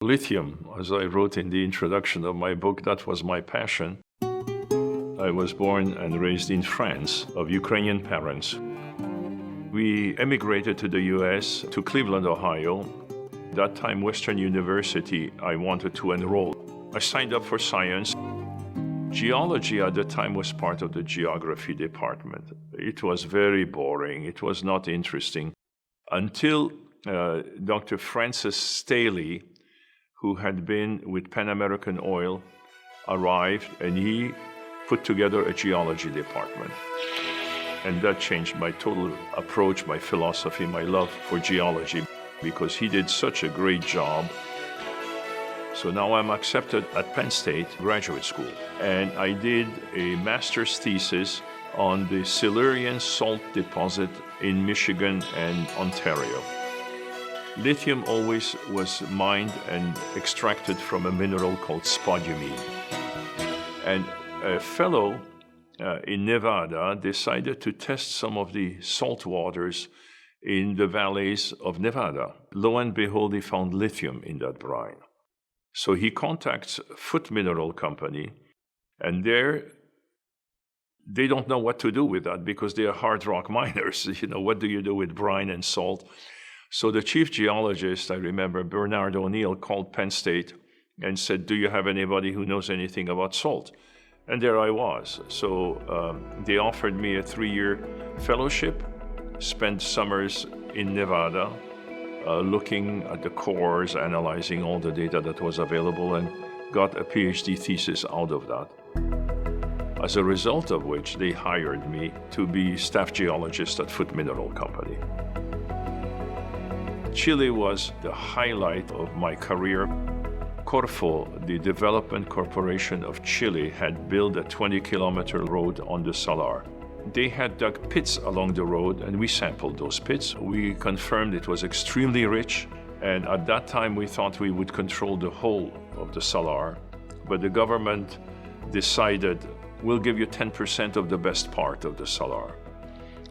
Lithium, as I wrote in the introduction of my book, that was my passion. I was born and raised in France of Ukrainian parents. We emigrated to the US, to Cleveland, Ohio. That time, Western University, I wanted to enroll. I signed up for science. Geology at the time was part of the geography department. It was very boring. It was not interesting until Dr. Francis Staley, who had been with Pan American Oil, arrived, and he put together a geology department. And that changed my total approach, my philosophy, my love for geology, because he did such a great job. So now I'm accepted at Penn State Graduate School. And I did a master's thesis on the Silurian salt deposit in Michigan and Ontario. Lithium always was mined and extracted from a mineral called spodumene. And a fellow in Nevada decided to test some of the salt waters in the valleys of Nevada. Lo and behold, he found lithium in that brine. So he contacts Foote Mineral Company, and they don't know what to do with that because they are hard rock miners. You know, what do you do with brine and salt? So the chief geologist, I remember, Bernard O'Neill, called Penn State and said, "Do you have anybody who knows anything about salt?" And there I was. So they offered me a 3-year fellowship, spent summers in Nevada, looking at the cores, analyzing all the data that was available, and got a PhD thesis out of that. As a result of which, they hired me to be staff geologist at Foote Mineral Company. Chile was the highlight of my career. Corfo, the development corporation of Chile, had built a 20-kilometer road on the Salar. They had dug pits along the road, and we sampled those pits. We confirmed it was extremely rich, and at that time we thought we would control the whole of the Salar, but the government decided, we'll give you 10% of the best part of the Salar.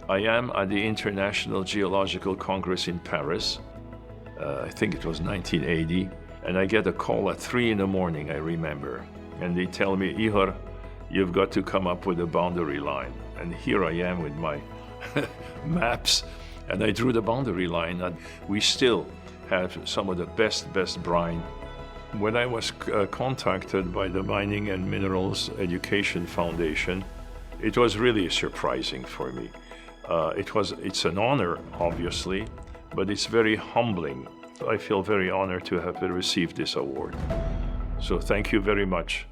I am at the International Geological Congress in Paris. I think it was 1980, and I get a call at 3 in the morning, I remember, and they tell me, "Ihor, you've got to come up with a boundary line." And here I am with my maps, and I drew the boundary line, and we still have some of the best brine. When I was contacted by the Mining and Minerals Education Foundation, it was really surprising for me. It's an honor, obviously, but it's very humbling. I feel very honored to have received this award. So thank you very much.